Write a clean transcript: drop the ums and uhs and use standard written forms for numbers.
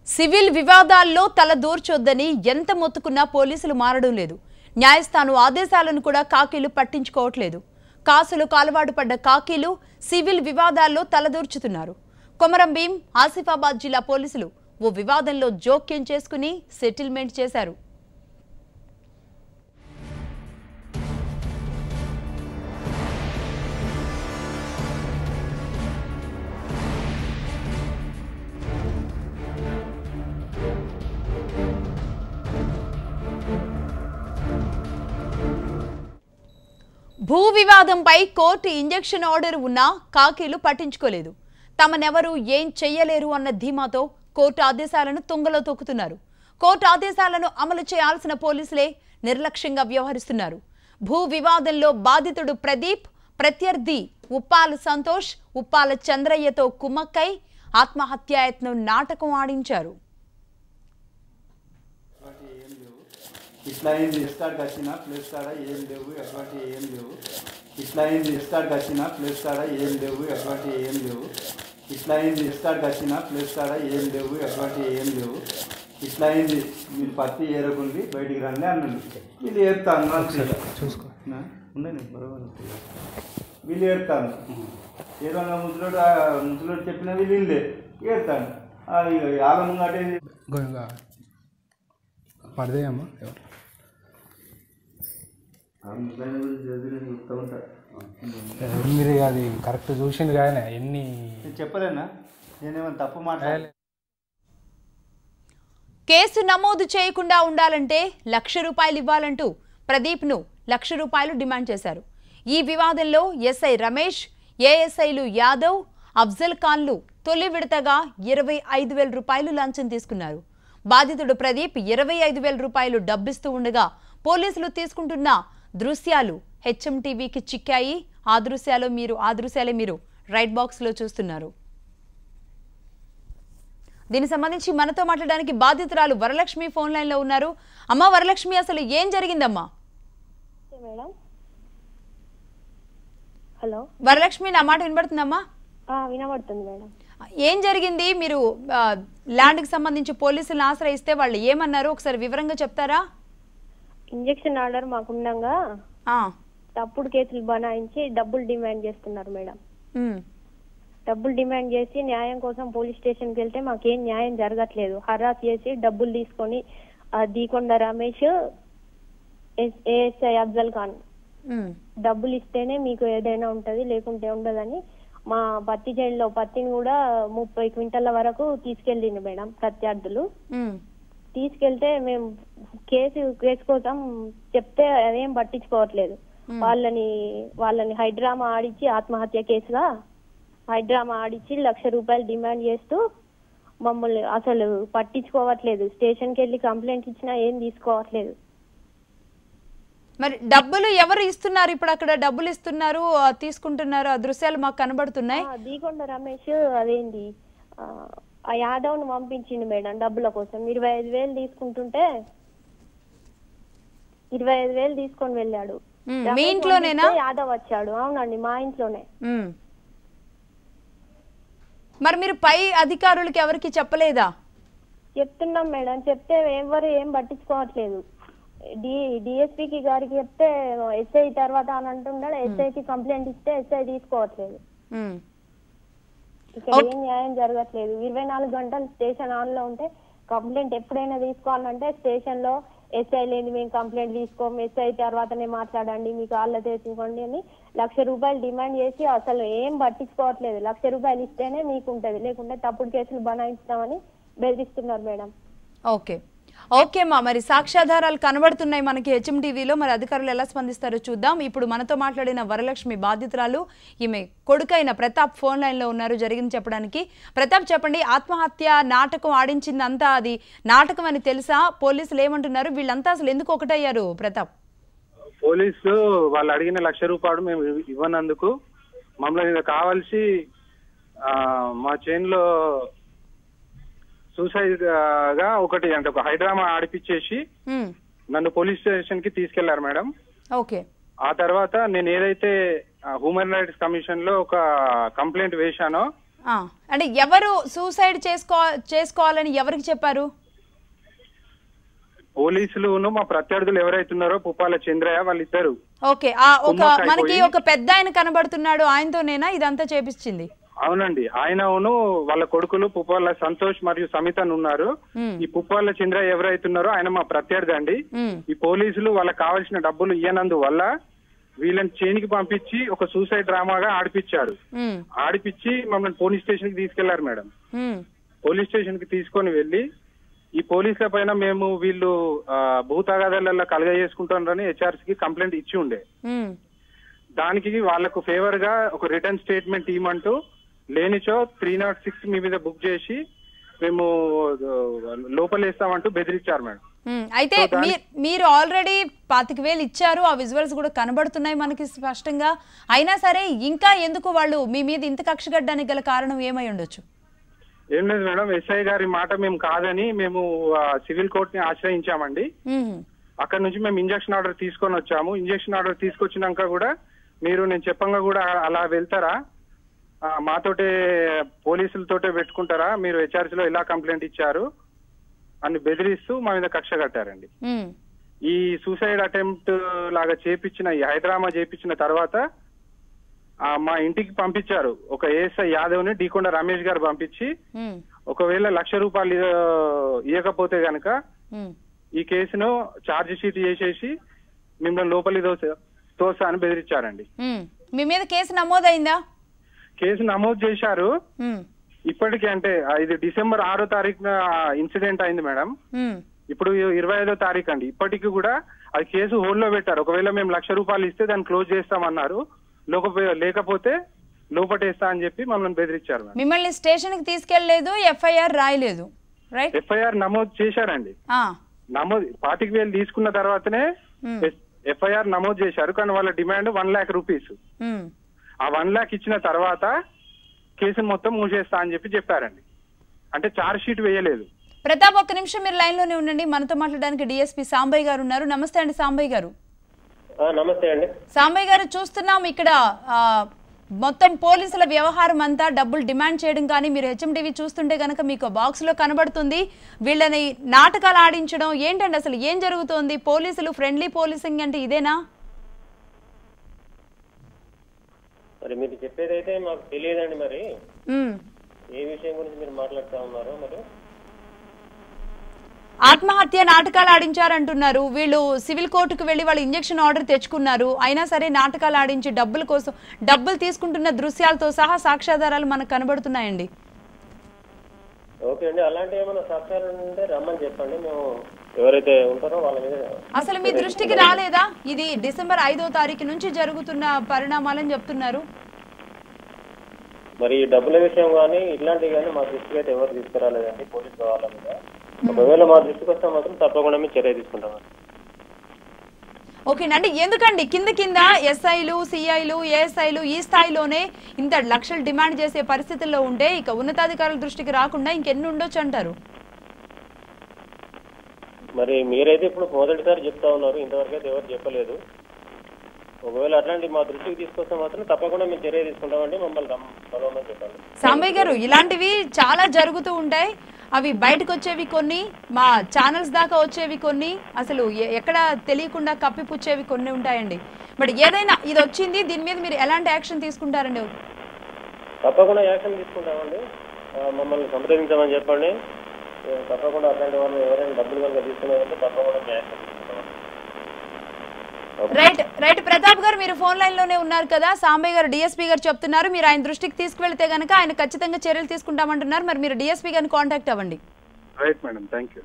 Civil వివాదాల్లో తల దూర్చొద్దని ఎంత మొత్తుకున్నా పోలీసులు మారడం లేదు. న్యాయస్థానం ఆదేశాలను కూడా కాకీలు పట్టించుకోవట్లేదు. కాసులకు అలవాటు పడ్డ కాకీలు సివిల్ వివాదాల్లో తలదూర్చుతున్నారు. కొమరం భీం ఆసిఫాబాద్ జిల్లా పోలీసులు ఓ వివాదంలో జోక్యం చేసుకుని సెటిల్మెంట్ చేశారు. భూ వివాదంపై కోర్టు ఇంజెక్షన్ ఆర్డర్ ఉన్నా కాకీలు పట్టించుకోలేదు. తమనెవరూ ఏం చెయ్యలేరు అన్న ధీమాతో కోర్టు ఆదేశాలను తుంగలో తొక్కుతున్నారు. కోర్టు ఆదేశాలను అమలు చేయాల్సిన పోలీసులే నిర్లక్ష్యంగా వ్యవహరిస్తున్నారు. భూ వివాదంలో బాధితుడు ప్రదీప్, ప్రత్యర్థి ఉప్పాల సంతోష్, ఉప్పాల చంద్రయ్యతో కుమ్మక్కై ఆత్మహత్యాయత్నం నాటకం ఆడించారు. ఇట్లా అయింది లిస్టార్కి వచ్చిన ప్లేస్ కాడ ఏం లేవు, ఎటువంటి ఏం లేవు. ఇట్లా అయింది లిస్టార్కి వచ్చిన ప్లేస్ కాడ ఏం లేవు, ఎటువంటి ఏం లేవు. ఇట్లా అయింది లిస్టార్కి వచ్చిన ప్లేస్ కాడ ఏం లేవు, ఎటువంటి ఏం లేవు. ఇట్లా అయింది మీరు పత్తి ఏరకుండి బయటికి రండి అన్నాను. వీళ్ళు ఏరుతాను చూసుకో ఉండండి బరోబర్. వీళ్ళు ఏరుతాను ఏదన్నా ముసలోడు చెప్పిన వీళ్ళు ఏరుతాను. ఆలము అటేది పడదేయమ్మా మీరు అది కరెక్ట్ చూసింది కానీ ఎన్ని చెప్పలేనా నేనేమన్నా తప్పు మాట్లాడలే. కేసు నమోదు చేయకుండా ఉండాలంటే ₹1,00,000 ఇవ్వాలంటూ ప్రదీప్ను ₹1,00,000 డిమాండ్ చేశారు. ఈ వివాదంలో ఎస్ఐ రమేష్, ఏఎస్ఐలు యాదవ్, అఫ్జల్ ఖాన్లు తొలి విడతగా ₹25,000 లంచం తీసుకున్నారు. బాధితుడు ప్రదీప్ ₹25,000 డబ్బిస్తూ ఉండగా పోలీసులు తీసుకుంటున్న దృశ్యాలు హెచ్ఎంటీవీకి చిక్కాయి. ఆ దృశ్యాలే మీరు రైట్ బాక్స్ లో చూస్తున్నారు. దీనికి సంబంధించి మనతో మాట్లాడడానికి బాధితురాలు వరలక్ష్మి ఫోన్ లైన్ లో ఉన్నారు. అమ్మా వరలక్ష్మి, అసలు ఏం జరిగిందమ్మా? హలో వరలక్ష్మి, నా మాట వినబడుతుందమ్మా? వినబడుతుంది మేడం. ఏం జరిగింది? మీరు ల్యాండ్ కి సంబంధించి పోలీసులను ఆశ్రయిస్తే వాళ్ళు ఏమన్నారు, ఒకసారి వివరంగా చెప్తారా? ఇంజెక్షన్ ఆర్డర్ మాకుండగా తప్పుడు కేసులు బనాయించి డబ్బులు డిమాండ్ చేస్తున్నారు మేడం. డబ్బులు డిమాండ్ చేసి న్యాయం కోసం పోలీస్ స్టేషన్కి వెళ్తే మాకేం న్యాయం జరగట్లేదు. హరాస్ చేసి డబ్బులు తీసుకొని దీకొండ రమేష్, ఏఎస్ఐ అఫ్జల్ ఖాన్ డబ్బులు ఇస్తేనే మీకు ఏదైనా ఉంటది, లేకుంటే ఉండదని మా పత్తి జైల్లో పత్తిని కూడా 30 క్వింటల్ల వరకు తీసుకెళ్ళింది మేడం ప్రత్యర్థులు. తీసుకెళ్తే మేము కేసు కోసం చెప్తే అదేం పట్టించుకోవట్లేదు. వాళ్ళని హైడ్రామా ఆడిచ్చి ఆత్మహత్య కేసుగా హైడ్రామా ఆడిచ్చి ₹1,00,000 డిమాండ్ చేస్తూ మమ్మల్ని అసలు పట్టించుకోవట్లేదు. స్టేషన్కి వెళ్ళి కంప్లైంట్ ఇచ్చినా ఏం తీసుకోవట్లేదు. మరి డబ్బులు ఎవరు ఇస్తున్నారు? ఇప్పుడు అక్కడ డబ్బులు ఇస్తున్నారు, తీసుకుంటున్నారు, ఆ దృశ్యాలు మాకు కనబడుతున్నాయి. దీకొండ రమేష్ అదేంటి ఆ యాదవ్ ను పంపించింది మేడం డబ్బుల కోసం. 25,000 తీసుకుంటుంటే 25,000 తీసుకొని వెళ్ళాడు. మీ ఇంట్లోనేనా? యాదవ్ వచ్చాడు. అవునండి, మా ఇంట్లోనే. మరి మీరు పై అధికారులకి ఎవరికి చెప్పలేదా? చెప్తున్నాం మేడం, చెప్తే ఎవరు ఏం పట్టించుకోవట్లేదు. డిఎస్పీకి గారికి చెప్తే ఎస్ఐ తర్వాత అని అంటున్నాడు. ఎస్ఐకి కంప్లైంట్ ఇస్తే ఎస్ఐ తీసుకోవట్లేదు. ఇక్కడ ఏం న్యాయం జరగట్లేదు. 24 గంటలు స్టేషన్ ఆన్ లో ఉంటే కంప్లైంట్ ఎప్పుడైనా తీసుకోవాలంటే స్టేషన్ లో ఎస్ఐ లేని మేము కంప్లైంట్ తీసుకోము, ఎస్ఐ తర్వాతనే మాట్లాడండి, మీకు ఆళ్ళ తెచ్చుకోండి అని ₹1,00,000 డిమాండ్ చేసి అసలు ఏం పట్టించుకోవట్లేదు. ₹1,00,000 ఇస్తేనే మీకు ఉంటది, లేకుంటే తప్పుడు కేసులు బనాయిస్తామని బెదిరిస్తున్నారు మేడం. ఓకే అమ్మా, మరి సాక్ష్యాధారాలు కనబడుతున్నాయి మనకి హెచ్ఎంటీవీలో. మరి అధికారులు ఎలా స్పందిస్తారో చూద్దాం. ఇప్పుడు మనతో మాట్లాడిన వరలక్ష్మి బాధితురాలు, ఈమె కొడుకైన ప్రతాప్ ఫోన్ లైన్ లో ఉన్నారు జరిగింది చెప్పడానికి. ప్రతాప్, చెప్పండి, ఆత్మహత్య నాటకం ఆడించిందంతా అది నాటకం అని తెలుసా? పోలీసులు ఏమంటున్నారు? వీళ్ళంతా అసలు ఎందుకు ఒకటయ్యారు? ప్రతాప్, పోలీసులు వాళ్ళు అడిగిన ₹1,00,000 మేము ఇవ్వనందుకు మమ్మల్ని కావాల్సి మా చైన్లో సూసైడ్ గా ఒకటి అంటే ఒక హైడ్రామా ఆడిపించేసి నన్ను పోలీస్ స్టేషన్ కి తీసుకెళ్లారు మేడం. ఆ తర్వాత నేను ఏదైతే హ్యూమన్ రైట్స్ కమిషన్ లో ఒక కంప్లైంట్ వేశానో అంటే ఎవరు సూసైడ్ చేసుకోవాలని ఎవరికి చెప్పారు? పోలీసులు మా ప్రత్యర్థులు ఎవరైతున్నారో పుప్పాల చంద్రయ్య వాళ్ళిద్దరు. ఓకే, మనకి ఒక పెద్ద ఆయన కనబడుతున్నాడు, ఆయనతోనేనా ఇదంతా చేపించింది? అవునండి, ఆయనను వాళ్ళ కొడుకులు పుప్పాల సంతోష్ మరియు సమితన్ ఉన్నారు. ఈ పుప్పాల చంద్రయ్య ఎవరైతున్నారో ఆయన మా ప్రత్యర్థి అండి. ఈ పోలీసులు వాళ్ళకి కావాల్సిన డబ్బులు ఇయ్యనందు వల్ల వీళ్ళని చేనికి పంపించి ఒక సూసైడ్ డ్రామాగా ఆడిపించి మమ్మల్ని పోలీస్ స్టేషన్ కి తీసుకెళ్లారు మేడం. పోలీస్ స్టేషన్ కి తీసుకొని వెళ్లి ఈ పోలీసుల పైన మేము వీళ్ళు భూతగాదాలలో కలగజేసుకుంటున్నారని హెచ్ఆర్సీకి కంప్లైంట్ ఇచ్చి ఉండే. దానికి వాళ్లకు ఫేవర్ గా ఒక రిటర్న్ స్టేట్మెంట్ ఇవ్వమంటూ లేనిచో 306 మీ మీద బుక్ చేసి మేము లోపలేస్తామంటూ బెదిరించారు మేడం. అయితే మీరు ఆల్రెడీ 25,000 ఇచ్చారు, ఆ విజువల్స్ కూడా కనబడుతున్నాయి మనకి స్పష్టంగా. అయినా సరే ఇంకా ఎందుకు వాళ్ళు మీ మీద ఇంత కక్ష కట్టడానికి గల కారణం ఏమై ఉండొచ్చు? ఏం లేదు మేడం, ఎస్ఐ గారి మాట మేము కాదని మేము సివిల్ కోర్ట్ ని ఆశ్రయించామండి. అక్కడ నుంచి మేము ఇంజక్షన్ ఆర్డర్ తీసుకొని వచ్చాము. ఇంజక్షన్ ఆర్డర్ తీసుకొచ్చినాక కూడా మీరు నేను చెప్పంగా కూడా అలా వెళ్తారా, మాతోటే పోలీసులతోటే పెట్టుకుంటారా, మీరు హెచ్ఆర్సీలో ఇలా కంప్లైంట్ ఇచ్చారు అని బెదిరిస్తూ మా మీద కక్ష కట్టారండి. ఈ సూసైడ్ అటెంప్ట్ లాగా చేపించిన ఈ హైదరాబాద్ చేపించిన తర్వాత మా ఇంటికి పంపించారు. ఒక ఏఎస్ఐ యాదవ్ ని డీకొండ రమేష్ గారు పంపించి ఒకవేళ ₹1,00,000 ఇవ్వకపోతే గనక ఈ కేసును ఛార్జ్ షీట్ చేసేసి మిమ్మల్ని లోపలి తోసా అని బెదిరించారండి. మీ మీద కేసు నమోదైందా? కేసు నమోదు చేశారు. ఇప్పటికీ అంటే ఇది డిసెంబర్ 6వ తారీఖున ఇన్సిడెంట్ అయింది మేడం. ఇప్పుడు 25వ తారీఖు అండి. ఇప్పటికీ కూడా అది కేసు హోల్డ్ లో పెట్టారు. ఒకవేళ మేము ₹1,00,000 ఇస్తే దాన్ని క్లోజ్ చేస్తామన్నారు. లేకపోతే లోపటేస్తా అని చెప్పి మమ్మల్ని బెదిరించారు. మిమ్మల్ని స్టేషన్ కి తీసుకెళ్లలేదు, ఎఫ్ఐఆర్ రాయలేదు, రైట్? ఎఫ్ఐఆర్ నమోదు చేశారండి. నమోదు 25,000 తీసుకున్న తర్వాతనే ఎఫ్ఐఆర్ నమోదు చేశారు. కానీ వాళ్ళ డిమాండ్ ₹1,00,000. ఆ 1,00,000 ఇచ్చిన తర్వాత కేసును మొత్తం మూసేస్తా అని చెప్పారండి. అంటే ఛార్జ్ షీట్ వేయలేదు. ప్రతాప్, ఒక్క నిమిషం మీరు లైన్ లోనే ఉండండి. మనతో మాట్లాడడానికి డిఎస్పీ సాంబయ్య గారు ఉన్నారు. నమస్తే అండి సాంబయ్య గారు. నమస్తే అండి. సాంబయ్య గారు, చూస్తున్నాం ఇక్కడ మొత్తం పోలీసుల వ్యవహారం అంతా డబ్బులు డిమాండ్ చేయడం కానీ, మీరు హెచ్ఎంటీవీ చూస్తుంటే గనక మీకు బాక్స్ లో కనబడుతుంది వీళ్ళని నాటకాలు ఆడించడం. ఏంటండి అసలు ఏం జరుగుతోంది? పోలీసులు ఫ్రెండ్లీ పోలీసింగ్ అంటే ఇదేనా? మరి మీరు చెప్పేదైతే మాకు తెలియదండి. మరి ఏ విషయం గురించి మీరు మాట్లాడుతూ ఉన్నారు? మరి ఆత్మహత్య నాటకాలు ఆడించారంటున్నారు వీళ్ళు. సివిల్ కోర్టుకు వెళ్లి వాళ్ళు ఇంజక్షన్ ఆర్డర్ తెచ్చుకున్నారు, అయినా సరే నాటకాలు ఆడించి డబ్బుల కోసం డబ్బులు తీసుకుంటున్న దృశ్యాలతో సహా సాక్ష్యాధారాలు మనకు కనబడుతున్నాయండి. ఓకే అండి, అలాంటి ఏమైనా సాక్ష్యాలు ఉంటే రమ్మని చెప్పండి. మేము ఎవరైతే ఉంటారో వాళ్ళ మీద. అసలు మీ దృష్టికి రాలేదా ఇది డిసెంబర్ 5వ తారీఖు నుంచి జరుగుతున్న పరిణామాలని చెప్తున్నారు? మరి డబ్బుల విషయం కానీ ఇట్లాంటివి కానీ మా దృష్టికి అయితే ఎవరు తీసుకురాలేదండి పోలీసు వాళ్ళ మీద. ఒకవేళ మా దృష్టికి వస్తే మాత్రం తప్పకుండా మేము చర్య తీసుకుంటాం. ఓకేనండి, ఎందుకండి కింద ఎస్ఐలు, సిఐలు, ఏఎస్ఐలు ఈ స్థాయిలోనే ఇంత లక్షలు డిమాండ్ చేసే పరిస్థితుల్లో ఉంటే ఇక ఉన్నతాధికారుల దృష్టికి రాకుండా ఇంకెన్ని ఉండొచ్చు అంటారు? మరి మీరైతే ఇప్పుడు మొదటిసారి చెప్తా ఉన్నారు, ఇంతవరకు అయితే ఎవరు చెప్పలేదు. ఒకవేళ అట్లాంటి మా దృష్టికి తీసుకొస్తే మాత్రం తప్పకుండా మేము చర్య తీసుకుంటామండి. మమ్మల్ని కలవమని చెప్పండి. సాంబయ్య గారు, ఇలాంటివి చాలా జరుగుతూ ఉంటాయి. అవి బయటకు వచ్చేవి కొన్ని, మా ఛానల్స్ దాకా వచ్చేవి కొన్ని, అసలు ఎక్కడ తెలియకుండా కప్పిపుచ్చేవి కొన్ని ఉంటాయండి. బట్ ఏదైనా ఇది వచ్చింది, దీని మీద మీరు ఎలాంటి యాక్షన్ తీసుకుంటారండి? తప్పకుండా యాక్షన్ తీసుకుంటామండి. మమ్మల్ని సంప్రదించమని చెప్పండి. తప్పకుండా అట్లాంటి వాళ్ళు ఎవరైనా డబ్బులు కనుక తీసుకున్నారంటే తప్పకుండా యాక్షన్ తీసుకుంటామండి. రైట్ ప్రతాప్ గారు, మీరు ఫోన్ లైన్ లోనే ఉన్నారు కదా. సాంబయ్య గారు డిఎస్పీ గారు చెప్తున్నారు మీరు ఆయన దృష్టికి తీసుకువెళ్తే గనక ఆయన ఖచ్చితంగా చర్యలు తీసుకుంటామంటున్నారు. మరి మీరు డిఎస్పీ గారిని కాంటాక్ట్ అవ్వండి. Right madam, thank you.